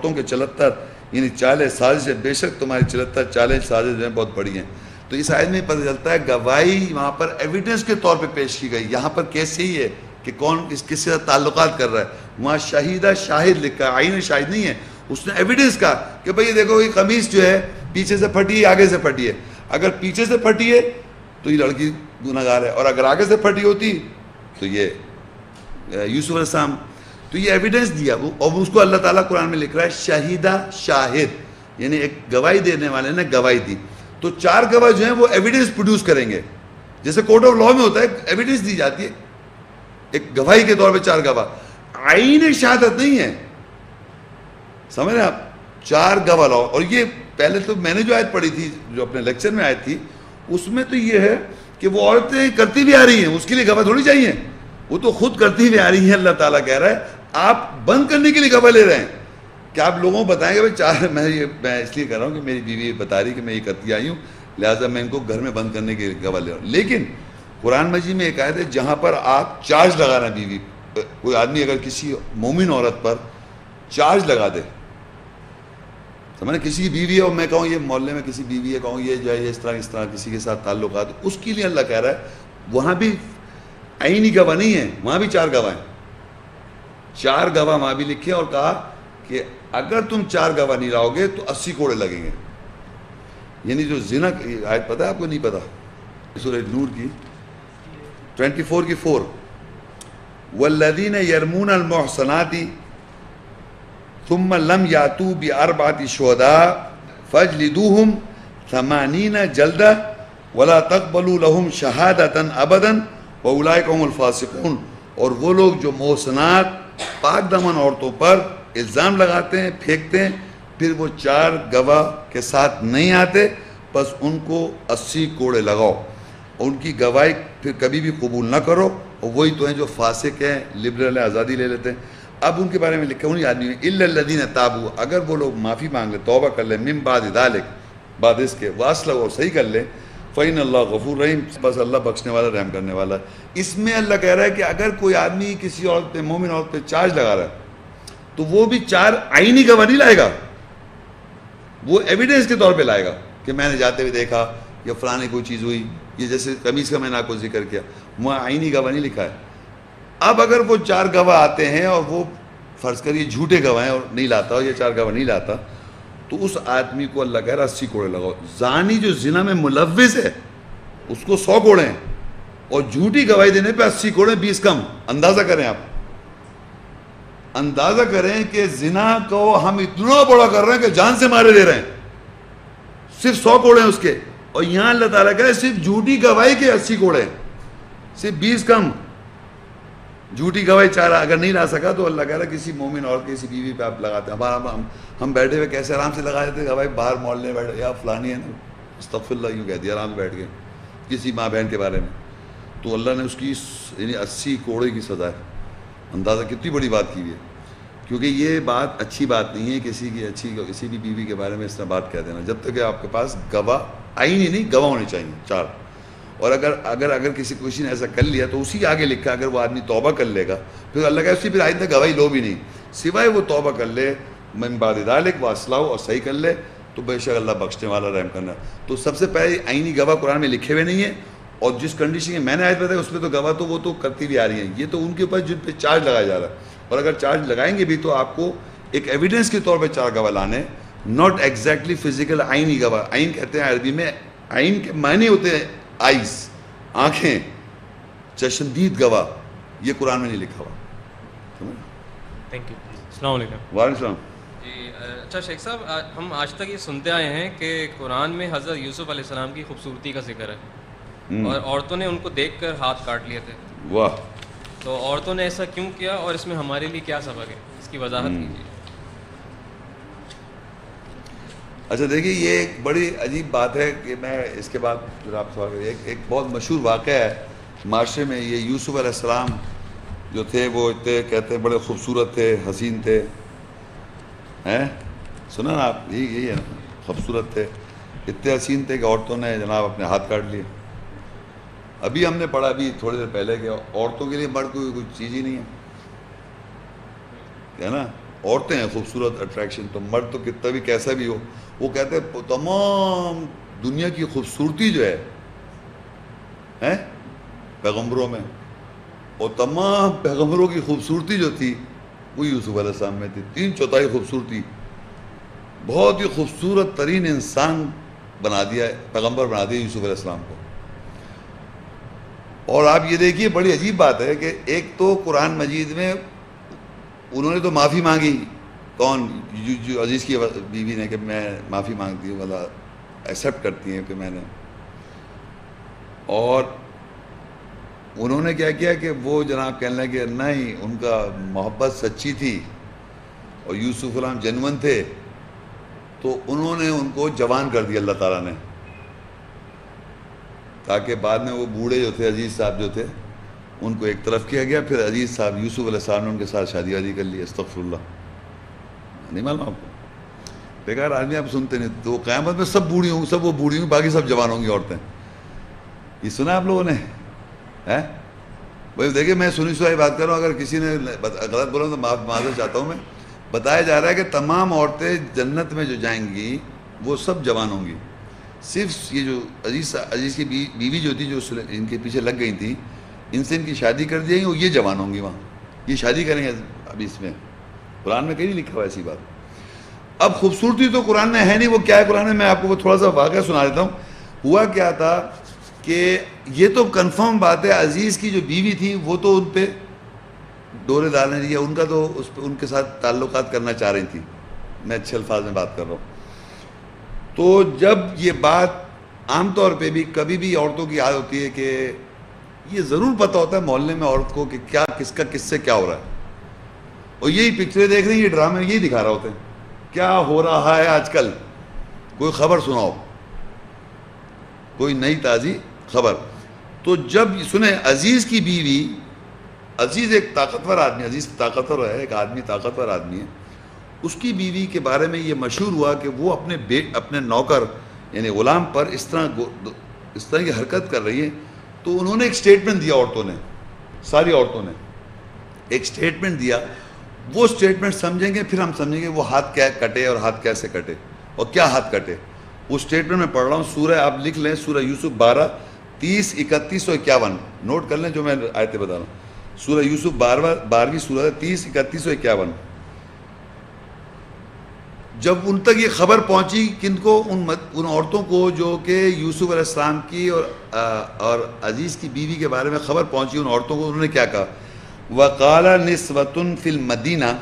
عورتوں کے 74 یعنی چالیں سازشیں، بے شک تمہاری 74 چالیں سازشیں جو ہیں بہت بڑی ہیں. تو اس آیت میں پتہ چلتا ہے گواہی وہاں پر ایویڈنس کے طور پہ پیش کی گئی. یہاں پر کیس یہی ہے کہ کون کس کے ساتھ تعلقات کر رہا ہے. وہاں شہیدہ شاہد لکھا ہے، عین شاہد نہیں ہے. اس نے ایویڈنس کہا کہ بھئی یہ دیکھو یہ قمیص جو ہے پیچھے سے پھٹی ہے آگے سے پھٹی ہے. اگر پیچھے سے پھٹی ہے تو یہ لڑکی گناہگار ہے، اور اگر آگے سے پھٹی ہوتی تو یہ یوسف علیہ السلام. تو یہ ایویڈنس دیا وہ، اور اس کو اللہ تعالیٰ قرآن میں لکھ رہا ہے شہیدہ شاہد، یعنی ایک گواہی دینے والے نے گواہی دی. تو 4 گواہ جو ہیں وہ ایویڈنس پروڈیوس کریں گے. جیسے کورٹ آف لا میں ہوتا ہے ایویڈنس دی جاتی ہے ایک گواہی کے طور پہ 4 گواہ. عین شہادت نہیں ہے، سمجھ رہے ہیں آپ؟ 4 گواہ لاؤ. اور یہ پہلے تو میں نے جو آیت پڑھی تھی جو اپنے لیکچر میں آیت تھی اس میں تو یہ ہے کہ وہ عورتیں کرتی بھی آ رہی ہیں، اس کے لیے گواہ تھوڑی چاہیے، وہ تو خود کرتی بھی آ رہی ہیں. اللہ تعالیٰ کہہ رہا ہے آپ بند کرنے کے لیے گواہ لے رہے ہیں کہ آپ لوگوں کو بتائیں گے بھائی میں اس لیے کہہ رہا ہوں کہ میری بیوی بتا رہی کہ میں یہ کرتی آئی ہوں لہٰذا میں ان کو گھر میں بند کرنے کے لیے گواہ لے رہا ہوں. لیکن قرآن مجید میں ایک آیت ہے جہاں پر آپ چارج لگا رہے ہیں بیوی، کوئی آدمی اگر کسی مومن عورت پر چارج لگا دے، سمجھے کسی کی بیوی ہے اور میں کہوں یہ محلے میں کسی بیوی ہے، کہوں یہ جو ہے اس طرح کسی کے ساتھ تعلقات، اس کے لیے اللہ کہہ رہا ہے وہاں بھی عینی گواہ نہیں ہے، وہاں بھی 4 گواہ ہیں. 4 گواہ وہاں بھی لکھے اور کہا کہ اگر تم 4 گواہ نہیں لاؤ گے تو 80 کوڑے لگیں گے. یعنی جو زنا آیت پتہ ہے آپ کو؟ نہیں پتہ؟ سورہ نور کی 24 کی 4 والذین یرمون المحصنات ثم لم یاتوا باربعۃ شہداء فاجلدوہم 80 جلدہ ولا تقبلوا لهم شہادۃ ابدا واولئک هم الفاسقون. اور وہ لوگ جو محصنات پاک دامن عورتوں پر الزام لگاتے ہیں پھینکتے ہیں پھر وہ 4 گواہ کے ساتھ نہیں آتے بس ان کو 80 کوڑے لگاؤ، ان کی گواہی پھر کبھی بھی قبول نہ کرو. اور وہی تو ہیں جو فاسق ہیں، لبرل ہیں، آزادی لے لیتے ہیں. اب ان کے بارے میں لکھا انہیں آدمی الا الذین تابوا، اگر وہ لوگ معافی مانگ لیں، توبہ کر لیں، من بعد ذلک، بعد اس کے، واصلحوا، اور صحیح کر لیں، فإن اللہ غفور رحیم، بس اللہ بخشنے والا رحم کرنے والا ہے. اس میں اللہ کہہ رہا ہے کہ اگر کوئی آدمی کسی عورت پہ، مومن عورت پہ چارج لگا رہا ہے تو وہ بھی 4 عینی گواہ نہیں لائے گا، وہ ایویڈنس کے طور پہ لائے گا کہ میں نے جاتے ہوئے دیکھا یا فلانے کوئی چیز ہوئی. یہ جیسے قمیص کا میں نے آپ کو ذکر کیا، وہاں عینی گواہ نہیں لکھا ہے. اب اگر وہ 4 گواہ آتے ہیں اور وہ فرض کریے جھوٹے گواہ ہیں اور نہیں لاتا اور یہ 4 گواہ نہیں لاتا تو اس آدمی کو اللہ کہہ رہا 80 کوڑے لگاؤ. زانی جو زنا میں ملوث ہے اس کو 100 کوڑے ہیں اور جھوٹی گواہی دینے پہ 80 کوڑے، 20 کم. اندازہ کریں آپ، اندازہ کریں کہ زنا کو ہم اتنا بڑا کر رہے ہیں کہ جان سے مارے دے رہے ہیں، صرف 100 کوڑے ہیں اس کے. اور یہاں اللہ تعالیٰ کہہ رہے ہیں صرف جھوٹی گواہی کے 80 کوڑے ہیں، صرف 20 کم. جھوٹی گواہی 4 اگر نہیں لا سکا تو اللہ کہہ رہا ہے کسی مومن اور کسی بیوی پہ آپ لگاتے ہیں. ہم بیٹھے ہوئے کیسے آرام سے لگا دیتے گواہی، باہر محلے میں بیٹھے یا فلانی ہے نا استغفر اللہ یوں کہہ دیا آرام سے بیٹھ گئے کسی ماں بہن کے بارے میں، تو اللہ نے اس کی یعنی 80 کوڑے کی سزا ہے. اندازہ کتنی بڑی بات کی ہوئی ہے. کیونکہ یہ بات اچھی بات نہیں ہے کسی بھی بیوی کے بارے میں اس طرح بات کہہ دینا، جب تک کہ آپ کے پاس گواہ عینی نہیں گواہ ہونے چاہیے 4. اور اگر کسی نے ایسا کر لیا تو اسی آگے لکھا اگر وہ آدمی توبہ کر لے گا پھر اللہ کہے اسی پھر آئندہ گواہی لو بھی نہیں، سوائے وہ توبہ کر لے من بعد ذلک واصلحوا، اور صحیح کر لے تو بے شک اللہ بخشنے والا رحم کرنا. تو سب سے پہلے عینی گواہ قرآن میں لکھے ہوئے نہیں ہیں، اور جس کنڈیشن میں نے آیت بتائی اس پہ تو گواہ تو وہ تو کرتی بھی آ رہی ہیں. یہ تو ان کے اوپر جن پہ چارج لگایا جا رہا ہے، اور اگر چارج لگائیں گے بھی تو آپ کو ایک ایویڈنس کے طور پہ 4 گواہ لانے، ناٹ ایگزیکٹلی فزیکل عینی گواہ. عین کہتے ہیں عربی میں، عین کے معنی ہوتے ہیں آئیز، آنکھیں، چشمدید گواہ. یہ قرآن میں نہیں لکھا ہوا. Thank you. السلام علیکم. وعلیکم السلام. جی اچھا شیخ صاحب، ہم آج تک یہ سنتے آئے ہیں کہ قرآن میں حضرت یوسف علیہ السلام کی خوبصورتی کا ذکر ہے اور عورتوں نے ان کو دیکھ کر ہاتھ کاٹ لیے تھے. واہ. تو عورتوں نے ایسا کیوں کیا اور اس میں ہمارے لیے کیا سبق ہے، اس کی وضاحت کیجیے. اچھا دیکھیے یہ ایک بڑی عجیب بات ہے کہ میں اس کے بعد پھر آپ سوال کریں. ایک بہت مشہور واقعہ ہے معاشرے میں. یہ یوسف علیہ السلام جو تھے وہ اتنے کہتے ہیں بڑے خوبصورت تھے، حسین تھے، ہیں سنا نا آپ؟ یہی ہے نا، خوبصورت تھے، اتنے حسین تھے کہ عورتوں نے جناب اپنے ہاتھ کاٹ لیے. ابھی ہم نے پڑھا ابھی تھوڑی دیر پہلے کہ عورتوں کے لیے مرد کوئی چیز ہی نہیں ہے نا. عورتیں ہیں خوبصورت اٹریکشن، تو مرد تو کتنا بھی کیسا بھی ہو، وہ کہتے ہیں تمام دنیا کی خوبصورتی جو ہے پیغمبروں میں، اور تمام پیغمبروں کی خوبصورتی جو تھی وہ یوسف علیہ السلام میں تھی، 3/4 خوبصورتی، بہت ہی خوبصورت ترین انسان بنا دیا، پیغمبر بنا دیا یوسف علیہ السلام کو۔ اور آپ یہ دیکھیے بڑی عجیب بات ہے کہ ایک تو قرآن مجید میں انہوں نے تو معافی مانگی، کون جو عزیز کی بیوی نے، کہ میں معافی مانگتی ہوں، اللہ ایکسیپٹ کرتی ہیں کہ میں نے، اور انہوں نے کیا کیا کہ وہ جناب کہنے لگے کہ نہیں، ان کا محبت سچی تھی اور یوسف علیہ جنون تھے، تو انہوں نے ان کو جوان کر دیا اللہ تعالیٰ نے، تاکہ بعد میں وہ بوڑھے جو تھے، عزیز صاحب جو تھے، ان کو ایک طرف کیا گیا، پھر عزیز صاحب یوسف علیہ السلام نے ان کے ساتھ شادی وادی کر لی، استغفر اللہ، نہیں معلوم آپ کو؟ بیکار آدمی آپ سنتے نہیں، تو قیامت میں سب بوڑھی ہوں گی، سب وہ بوڑھی ہوں گی، باقی سب جوان ہوں گی عورتیں، یہ سنا آپ لوگوں نے ہے؟ بھائی دیکھیں میں سنی سنائی بات کر رہا ہوں، اگر کسی نے غلط بولا تو معذرت چاہتا ہوں میں۔ بتایا جا رہا ہے کہ تمام عورتیں جنت میں جو جائیں گی وہ سب جوان ہوں گی، صرف یہ جو عزیز کی بیوی جو تھی، جو ان کے پیچھے لگ گئی تھی، ان سے ان کی شادی کر دی گئی، وہ یہ جوان ہوں گی، وہاں یہ شادی کریں گے، ابھی اس میں قرآن میں کہیں نہیں لکھا ہوا ایسی بات۔ اب خوبصورتی تو قرآن میں ہے نہیں، وہ کیا ہے قرآن میں، میں آپ کو تھوڑا سا واقعہ سنا دیتا ہوں۔ ہوا کیا تھا کہ یہ تو کنفرم بات ہے، عزیز کی جو بیوی تھی وہ تو ان پہ ڈورے ڈالنے دیا، ان کا تو اس پہ ان کے ساتھ تعلقات کرنا چاہ رہی تھی، میں اچھے الفاظ میں بات کر رہا ہوں۔ تو جب یہ بات عام طور پہ بھی کبھی بھی عورتوں کی عادت ہوتی ہے کہ یہ ضرور پتہ ہوتا ہے محلے میں عورت کو کہ کیا کس کا کس سے کیا ہو رہا ہے، اور یہی پکچریں دیکھ رہے ہیں، یہ ڈرامے یہی دکھا رہے ہوتے ہیں، کیا ہو رہا ہے آج کل، کوئی خبر سناؤ، کوئی نئی تازی خبر۔ تو جب سنیں عزیز کی بیوی، عزیز ایک طاقتور آدمی، عزیز طاقتور ہے، ایک آدمی طاقتور آدمی ہے، اس کی بیوی کے بارے میں یہ مشہور ہوا کہ وہ اپنے نوکر یعنی غلام پر اس طرح کی حرکت کر رہی ہے، تو انہوں نے ایک سٹیٹمنٹ دیا، عورتوں نے، ساری عورتوں نے ایک سٹیٹمنٹ دیا، وہ سٹیٹمنٹ سمجھیں گے پھر ہم سمجھیں گے وہ ہاتھ کیا کٹے اور ہاتھ کیسے کٹے اور کیا ہاتھ کٹے۔ وہ سٹیٹمنٹ میں پڑھ رہا ہوں، سورہ آپ لکھ لیں، سورہ یوسف 12 30 31 اور 51، نوٹ کر لیں جو میں آیتیں بتا رہا ہوں، سورہ یوسف 12ویں سورہ 30 31 اور 51۔ جب ان تک یہ خبر پہنچی کن کو، ان عورتوں کو جو کہ یوسف علیہ السلام کی اور عزیز کی بیوی کے بارے میں خبر پہنچی، ان عورتوں کو انہوں نے کیا کہا، وَقَالَ نِسْوَةٌ فِي الْمَدِينَةِ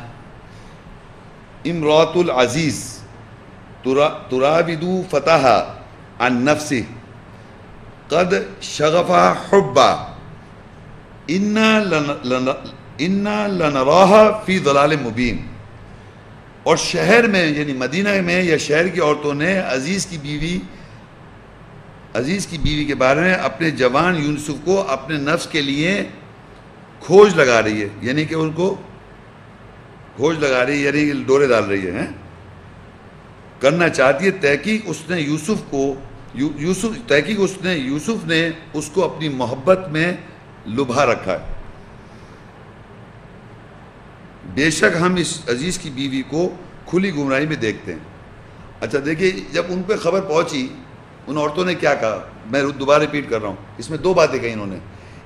امْرَأَةُ الْعَزِيزِ تُرَاوِدُ فَتَاهَا عَنْ نَفْسِهِ قَدْ شَغَفَهَا حُبًّا إِنَّا لَنَرَاهَا فِي ضَلَالٍ مُبِينٍ۔ اور شہر میں یعنی مدینہ میں یا شہر کی عورتوں نے عزیز کی بیوی کے بارے میں اپنے جوان یوسف کو اپنے نفس کے لیے کھوج لگا رہی ہے، یعنی کہ ان کو کھوج لگا رہی ہے، یعنی ڈورے ڈال رہی ہے، کرنا چاہتی ہے۔ تحقیق یوسف نے اس کو اپنی محبت میں لبھا رکھا ہے، بے شک ہم اس عزیز کی بیوی کو کھلی گمراہی میں دیکھتے ہیں۔ اچھا دیکھیے، جب ان پہ خبر پہنچی ان عورتوں نے کیا کہا، میں دوبارہ ریپیٹ کر رہا ہوں، اس میں 2 باتیں کہی انہوں نے۔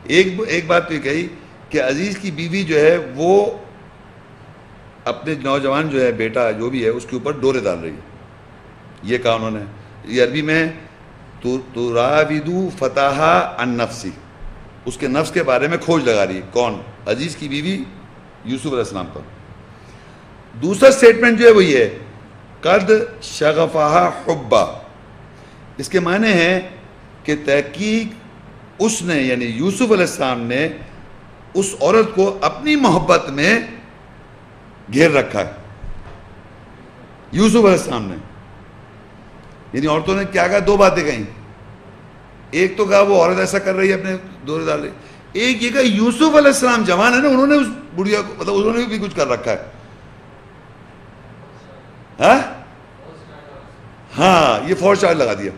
ایک بات تو یہ کہی کہ عزیز کی بیوی جو ہے وہ اپنے نوجوان جو ہے بیٹا جو بھی ہے اس کے اوپر ڈورے ڈال رہی ہے، یہ کہا انہوں نے۔ یہ عربی میں تراودو فتح عن نفسی، اس کے نفس کے بارے میں کھوج لگا رہی ہے، کون؟ عزیز کی بیوی یوسف علیہ السلام پر۔ دوسرا سٹیٹمنٹ جو ہے وہ یہ ہے، قد شغفہا حبا، اس کے معنی ہے کہ تحقیق اس نے یعنی یوسف علیہ السلام نے اس عورت کو اپنی محبت میں گھیر رکھا ہے، یوسف علیہ السلام نے۔ یعنی عورتوں نے کیا کہا، 2 باتیں کہیں، ایک تو کہا وہ عورت ایسا کر رہی ہے، اپنے دورے ڈال رہی، ایک یہ کہا یوسف علیہ السلام جوان ہے نا، انہوں نے اس بڑھیا کو مطلب انہوں نے بھی کچھ کر رکھا ہے، ہاں یہ فور شاٹ لگا دیا،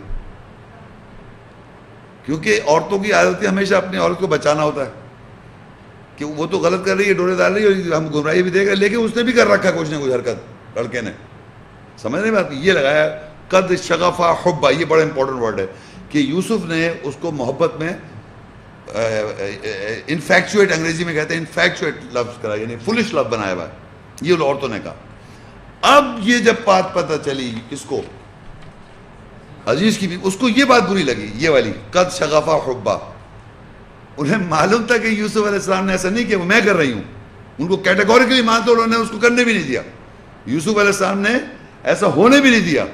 کیونکہ عورتوں کی عادت ہے ہمیشہ اپنی عورت کو بچانا ہوتا ہے کہ وہ تو غلط کر رہی ہے, ڈورے ڈال رہی ہے, ہم گمراہی بھی دے گا, لیکن اس نے بھی کر رکھا کچھ نہ کچھ حرکت لڑکے نے. سمجھ نہیں بات, یہ لگایا قد شغفا حبا, یہ بڑا امپورٹنٹ ورڈ ہے کہ یوسف نے اس کو محبت میں انفیکچویٹ, انگریزی میں کہتے ہیں انفیکچویٹ لفظ کرا, یعنی فلش لفظ بنایا ہوا ہے, یہ عورتوں نے کہا. اب یہ جب بات پتہ چلی کس کو, عزیز کی بھی, اس کو یہ بات بری لگی, یہ والی قد شغفا حبا. انہیں معلوم تھا کہ یوسف علیہ السلام نے ایسا نہیں کیا, وہ میں کر رہی ہوں, ان کو کیٹیگوریکلی مانتے, انہوں نے اس کو کرنے بھی نہیں دیا. یوسف علیہ السلام نے ایسا ہونے بھی نہیں دیا.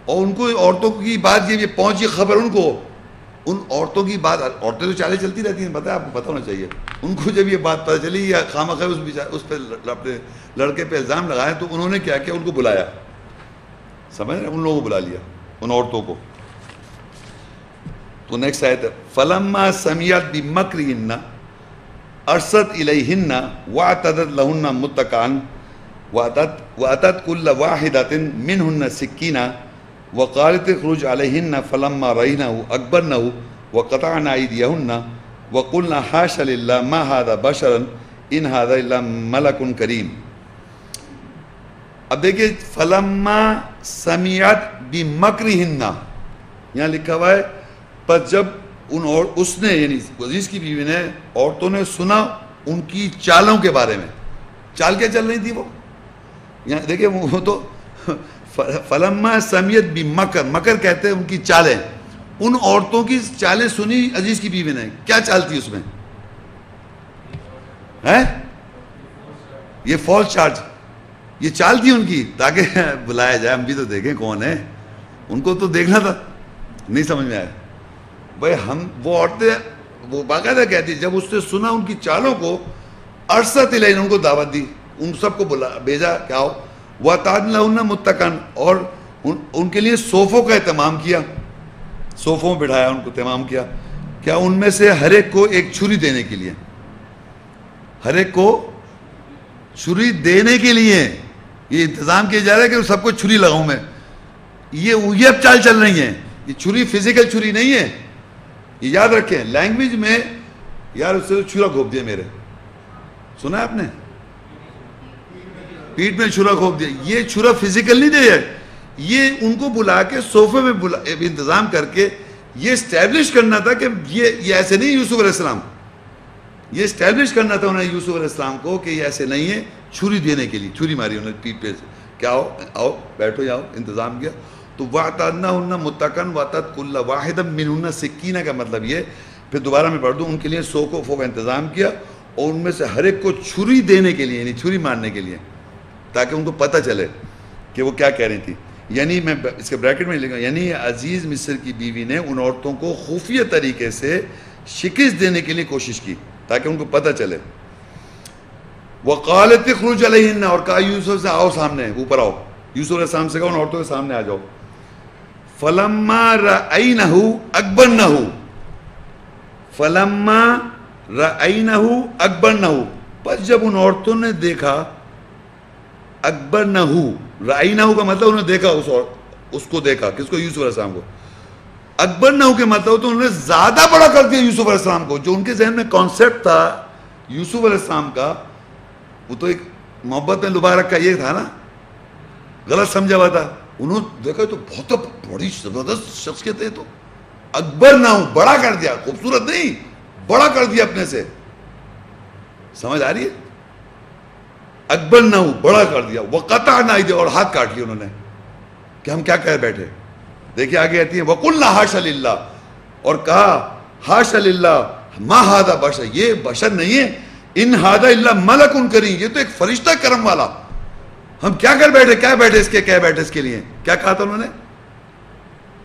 اور ان کو عورتوں کی بات یہ پہنچی خبر, ان کو ان عورتوں کی بات, عورتیں تو چالیں چلتی رہتی ہیں, پتہ ہے آپ کو, پتہ ہونا چاہیے. ان کو جب یہ بات پتہ چلی یا خواہ اس پہ اپنے لڑکے پہ الزام لگایا, تو انہوں نے کیا کیا, ان کو بلایا, سمجھ رہے, ان لوگوں کو بلا لیا, ان عورتوں کو. تو نیکسٹ آیت ہے فلما سمیعت بمکرہن ارسلت الیہن واعتدت لہن متکئا واتت کل واحدۃ منہن سکینہ وقالت اخرج علیہن فلما رأینہ اکبرنہ وقطعن ایدیہن وقلن حاشا للہ ما ھذا بشرا ان ھذا الا ملک کریم. اب دیکھیں فلما سمیعت بمکرہن, یہاں لکھا ہوا ہے پر جب اس نے, یعنی عزیز کی بیوی نے, عورتوں نے سنا ان کی چالوں کے بارے میں. چال کیا چل رہی تھی وہ, یہاں دیکھیں وہ تو فلما سمیعت بمکر, مکر کہتے ہیں ان کی چالیں. ان عورتوں کی چالیں سنی عزیز کی بیوی نے, کیا چال تھی اس میں, ہے یہ فالس چارج, یہ چال تھی ان کی, تاکہ بلایا جائے, ہم بھی تو دیکھیں کون ہے, ان کو تو دیکھنا تھا. نہیں سمجھ میں آیا بھائی, ہم وہ عورتیں وہ باقاعدہ کہتی, جب اس نے سنا ان کی چالوں کو, ارسلت الیہن, ان کو دعوت دی, ان سب کو بھیجا, کیا ہو وَأَعْتَدْنَ لَهُنَّ مُتَّكَئًا, اور ان کے لیے صوفوں کا اہتمام کیا, صوفوں بٹھایا, ان کو اہتمام کیا. کیا ان میں سے ہر ایک کو ایک چھری دینے کے لیے, ہر ایک کو چھری دینے کے لیے یہ انتظام کیا جا رہا ہے کہ سب کو چھری لگاؤں میں. یہ اب چال چل رہی ہیں, یہ چھری فزیکل چھری نہیں ہے, یہ یاد رکھیں. لینگویج میں یار اس سے چھرا گھوپ دیا میرے, سنا ہے آپ نے, پیٹ میں چھرا گھوپ دیا. یہ چھرا فزیکل نہیں دیا, یہ ان کو بلا کے صوفے میں انتظام کر کے یہ اسٹیبلش کرنا تھا کہ یہ ایسے نہیں یوسف علیہ السلام, یہ اسٹیبلش کرنا تھا انہیں یوسف علیہ السلام کو کہ یہ ایسے نہیں ہے. چھری دینے کے لیے چھری ماری انہوں نے پیٹ پہ, کیا ہو آؤ بیٹھو جاؤ, انتظام کیا. تو وَأَعْتَدْنَ مُتَّكَئًا وَأَتَتْ كُلَّ وَاحِدًا مِنْهُنَّ سِكِّينًا کا مطلب یہ, پھر دوبارہ میں پڑھ دوں, ان کے لیے صوفوں کا انتظام کیا, اور ان میں سے ہر ایک کو چھری دینے کے لیے, یعنی چھری مارنے کے لیے, تاکہ ان کو پتہ چلے کہ وہ کیا کہہ رہی تھی. یعنی میں اس کے بریکٹ میں لکھا, یعنی عزیز مصر کی بیوی نے ان عورتوں کو خفیہ طریقے سے شکست دینے کے لیے کوشش کی تاکہ ان کو پتہ چلے. وَقَالَتِ اخْرُجْ عَلَيْهِنَّ, اور کہا یوسف سے آؤ سامنے, اوپر آؤ. یوسف علیہ السلام سے کہا ان عورتوں کے سامنے آ جاؤ. فَلَمَّا رَأَيْنَهُ أَكْبَرْنَهُ, فَلَمَّا رَأَيْنَهُ أَكْبَرْنَهُ, پس جب ان عورتوں نے دیکھا, اکبرنہو, رأینہو کا مطلب انہوں نے دیکھا, اس کو دیکھا, کس کو, یوسف علیہ السلام کو. اکبرنہو کے مطلب تو انہوں نے زیادہ بڑا کر دیا یوسف علیہ السلام کو. جو ان کے ذہن میں کانسیپٹ تھا یوسف علیہ السلام کا, وہ تو ایک محبت میں لبارک کا یہ تھا نا, غلط سمجھا ہوا تھا. انہوں نے دیکھا تو بہت بڑی زبردست شخصیت ہے, تو اکبرنہو, بڑا کر دیا, خوبصورت نہیں, بڑا کر دیا اپنے سے. سمجھ آ رہی ہے, اکبرنہو, بڑا کر دیا. وقطعن ایدیہن, اور ہاتھ کاٹ لیے انہوں نے کہ ہم کیا کہہ بیٹھے. دیکھیے آگے آتی ہے وقلنا حاشا للہ, اور کہا حاشا للہ ما ھذا بشر, یہ بشر نہیں ہے, ان ھذا الا ملک کریم, یہ تو ایک فرشتہ کرم والا. ہم کیا کر بیٹھے, کیا بیٹھے اس کے, کیا بیٹھے اس کے لیے. کیا کہا تھا انہوں نے,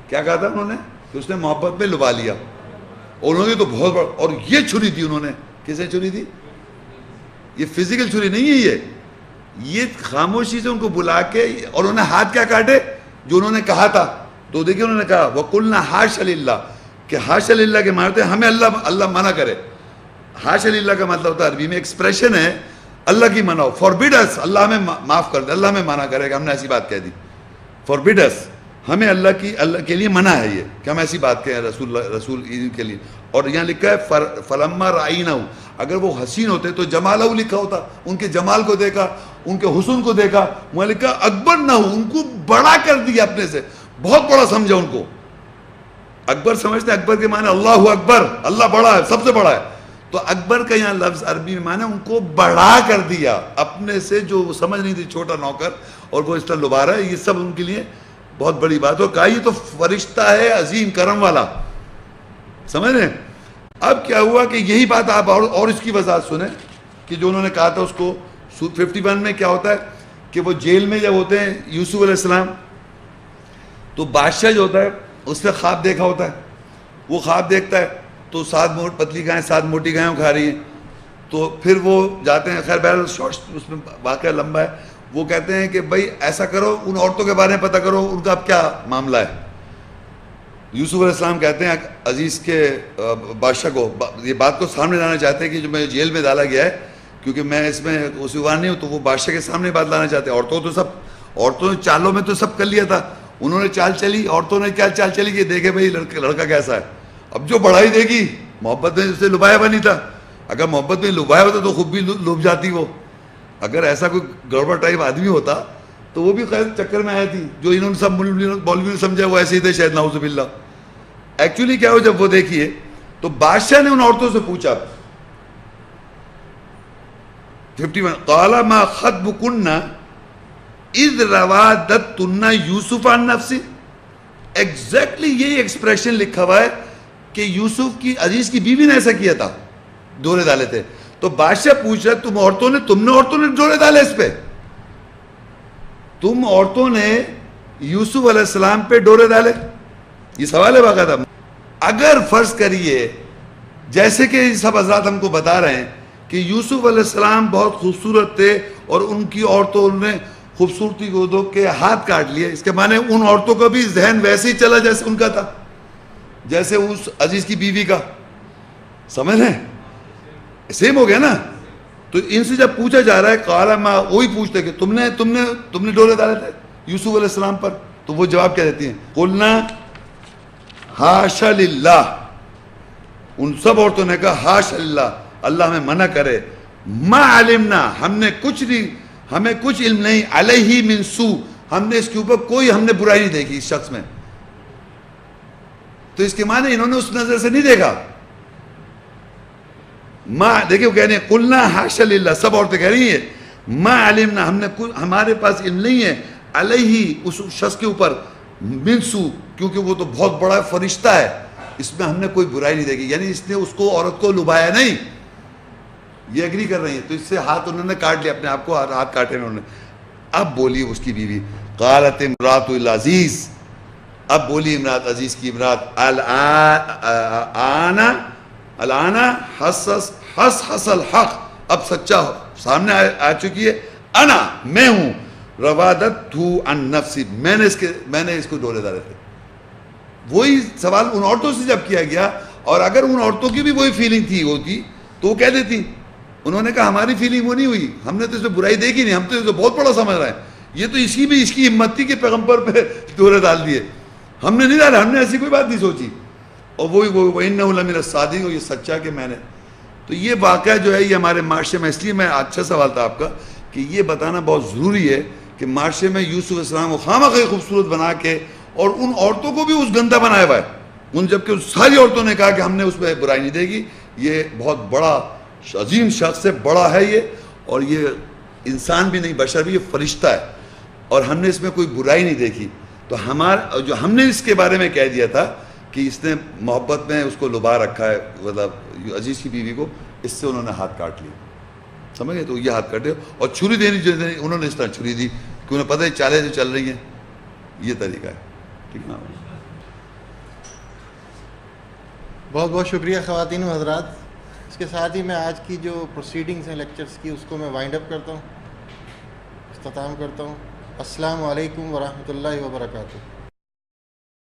کیا کہا تھا انہوں نے, کہ اس نے محبت میں لبا لیا. اور انہوں نے تو بہت بڑا, اور یہ چھری دی انہوں نے, کسے چھری دی, یہ فزیکل چھری نہیں ہے, یہ خاموشی سے ان کو بلا کے, اور انہوں نے ہاتھ کیا کاٹے, جو انہوں نے کہا تھا. تو دیکھیں انہوں نے کہا وَقُلْنَا حَاشَ لِلَّهِ, کہ حاشا للہ کے معنی ہوتے ہیں ہمیں اللہ منع کرے. حاشا للہ کا مطلب ہوتا ہے عربی میں ایکسپریشن ہے اللہ کی منع ہو. فوربڈ اس, اللہ ہمیں معاف کر دے, اللہ ہمیں منع کرے کہ ہم نے ایسی بات کہہ دی. فوربڈ اس, ہمیں اللہ کے لیے منع ہے یہ کہ ہم ایسی بات کہیں رسول کے لیے. اور یہاں لکھا ہے فَلَمَّا رَأَيْنَهُ, اگر وہ حسین ہوتے تو جمالہ لکھا ہوتا، ان کے جمال کو دیکھا، ان کے حسن کو دیکھا، وہاں لکھا اکبر نہ ہو، ان کو بڑا کر دیا اپنے سے، بہت بڑا سمجھا ان کو. اکبر سمجھتے ہیں اکبر کے معنی اللہ اکبر، اللہ بڑا ہے، سب سے بڑا ہے. تو اکبر کا یہاں لفظ عربی میں معنی ان کو بڑا کر دیا اپنے سے، جو وہ سمجھ نہیں تھی چھوٹا نوکر اور وہ اس طرح لبا رہا ہے. یہ سب ان کے لیے بہت بڑی بات. اور کہا یہ تو فرشتہ ہے عظیم کرم والا، سمجھ رہے ہیں. اب کیا ہوا کہ یہی بات آپ اور اس کی وضاحت سنیں کہ جو انہوں نے کہا تھا اس کو 51 میں کیا ہوتا ہے کہ وہ جیل میں جب ہوتے ہیں یوسف علیہ السلام، تو بادشاہ جو ہوتا ہے اس نے خواب دیکھا ہوتا ہے. وہ خواب دیکھتا ہے تو 7 پتلی گائیں 7 موٹی گائیں کھا رہی ہیں. تو پھر وہ جاتے ہیں، خیر بہرحال شارٹس اس میں واقعہ لمبا ہے. وہ کہتے ہیں کہ بھائی ایسا کرو، ان عورتوں کے بارے میں پتہ کرو، ان کا اب کیا معاملہ ہے. یوسف علیہ السلام کہتے ہیں عزیز کے بادشاہ کو، یہ بات کو سامنے لانا چاہتے ہیں کہ جو میں جیل میں ڈالا گیا ہے، کیونکہ میں اس میں قصوروار نہیں ہوں، تو وہ بادشاہ کے سامنے بات لانا چاہتے ہیں. عورتوں نے چالوں میں تو سب کر لیا تھا، انہوں نے چال چلی، عورتوں نے کیا چال چلی کہ دیکھے بھائی لڑکا کیسا ہے. اب جو بڑھائی دے گی، محبت میں اسے لبایا ہوا نہیں تھا، اگر محبت میں لبایا ہوتا تو خود بھی لب جاتی. وہ اگر ایسا کوئی گڑبڑ ٹائپ آدمی ہوتا تو وہ بھی خیر چکر میں آئی تھی. جو انہوں نے سب مولوی نے سمجھا وہ ایسے ہی تھے شاید، نعوذ باللہ. ایکچولی کیا ہو، جب وہ دیکھیے تو بادشاہ نے ان عورتوں سے پوچھا 51 قال ما خطبکن اذ راودتن یوسف عن نفسہ. ایگزیکٹلی یہی ایکسپریشن لکھا ہوا ہے کہ یوسف کی عزیز کی بیوی نے ایسا کیا تھا، ڈورے ڈالے تھے. تو بادشاہ پوچھ رہا تم نے عورتوں نے ڈورے ڈالے اس پہ، تم عورتوں نے یوسف علیہ السلام پہ ڈورے ڈالے؟ یہ سوال ہے واقعہ تھا. اگر فرض کریے جیسے کہ سب حضرات ہم کو بتا رہے ہیں کہ یوسف علیہ السلام بہت خوبصورت تھے اور ان کی عورتوں نے خوبصورتی کو دیکھ کے ہاتھ کاٹ لیے، اس کے معنی ان عورتوں کا بھی ذہن ویسے ہی چلا جیسے ان کا تھا، جیسے اس عزیز کی بیوی کا. سمجھ لیں سیم ہو گیا نا. تو ان سے جب پوچھا جا رہا ہے قال ما، وہی پوچھتے کہ تم نے ڈورے ڈالے تھے یوسف علیہ السلام پر، تو وہ جواب کیا دیتی ہیں قلنا حاشا للہ. ان سب عورتوں نے کہا حاشا للہ، اللہ ہمیں منع کرے، ما علمنا، ہمیں کچھ علم نہیں، علیہ من سوء، ہم نے اس کے اوپر کوئی برائی نہیں دیکھی اس شخص میں. تو اس کے معنی انہوں نے اس نظر سے نہیں دیکھا. دیکھیں وہ کہہ رہے ہیں قلنا حاشا للہ، سب عورتیں کہہ رہی ہیں ما علمنا، ہمارے پاس علم نہیں ہے علیہ اس شخص کے اوپر من سوء، کیونکہ وہ تو بہت بڑا فرشتہ ہے، اس میں ہم نے کوئی برائی نہیں دیکھی. یعنی اس نے اس کو عورت کو لبایا نہیں، یہ ایگری کر رہی ہیں. تو اس سے ہاتھ انہوں نے کاٹ لیا، اپنے آپ کو ہاتھ کاٹے انہوں نے. اب بولی اس کی بیوی قالت امرات العزیز، اب بولی امرات عزیز کی امرات الآن حس الحق، اب سچا سامنے آ چکی ہے، انا میں ہوں روادت عن نفسی، میں نے اس کو ڈورے ڈالے تھے. وہی سوال ان عورتوں سے جب کیا گیا، اور اگر ان عورتوں کی بھی وہی فیلنگ ہوتی تو وہ کہہ دیتی. انہوں نے کہا ہماری فیلنگ وہ نہیں ہوئی، ہم نے تو اس میں برائی دیکھی نہیں، ہم تو اسے بہت بڑا سمجھ رہے ہیں، یہ تو اس کی ہمت تھی کہ پیغمبر پہ ڈورے ڈال دیے، ہم نے نہیں ڈالا، ہم نے ایسی کوئی بات نہیں سوچی. اور وَإِنَّهُ لَمِنَ الصَّادِقِينَ، یہ سچا کہ میں نے. تو یہ واقعہ جو ہے یہ ہمارے معاشرے میں، اس لیے میں اچھا سوال تھا آپ کا کہ یہ بتانا بہت ضروری ہے کہ معاشرے میں یوسف علیہ السلام کو خامخواہ خوبصورت بنا کے، اور ان عورتوں کو بھی اس گندہ بنایا ہوا ہے، جبکہ ساری عورتوں نے کہا کہ ہم نے اس پہ برائی نہیں دے گی. یہ بہت بڑا عظیم شخص ہے، بڑا ہے یہ، اور یہ انسان بھی نہیں، بشر بھی، یہ فرشتہ ہے، اور ہم نے اس میں کوئی برائی نہیں دیکھی. تو جو ہم نے اس کے بارے میں کہہ دیا تھا کہ اس نے محبت میں اس کو لبا رکھا ہے، مطلب عزیز کی بیوی کو، اس سے انہوں نے ہاتھ کاٹ لیا. سمجھ گئے؟ تو یہ ہاتھ کاٹے، اور چھری دینی انہوں نے اس طرح چھری دی کہ انہیں پتہ ہے چالیں جو چل رہی ہیں، یہ طریقہ ہے. ٹھیک نا؟ بہت بہت شکریہ خواتین و حضرات. اس کے ساتھ ہی میں آج کی جو پروسیڈنگز ہیں لیکچرز کی، اس کو میں وائنڈ اپ کرتا ہوں، اختتام کرتا ہوں. السلام علیکم ورحمۃ اللہ وبرکاتہ.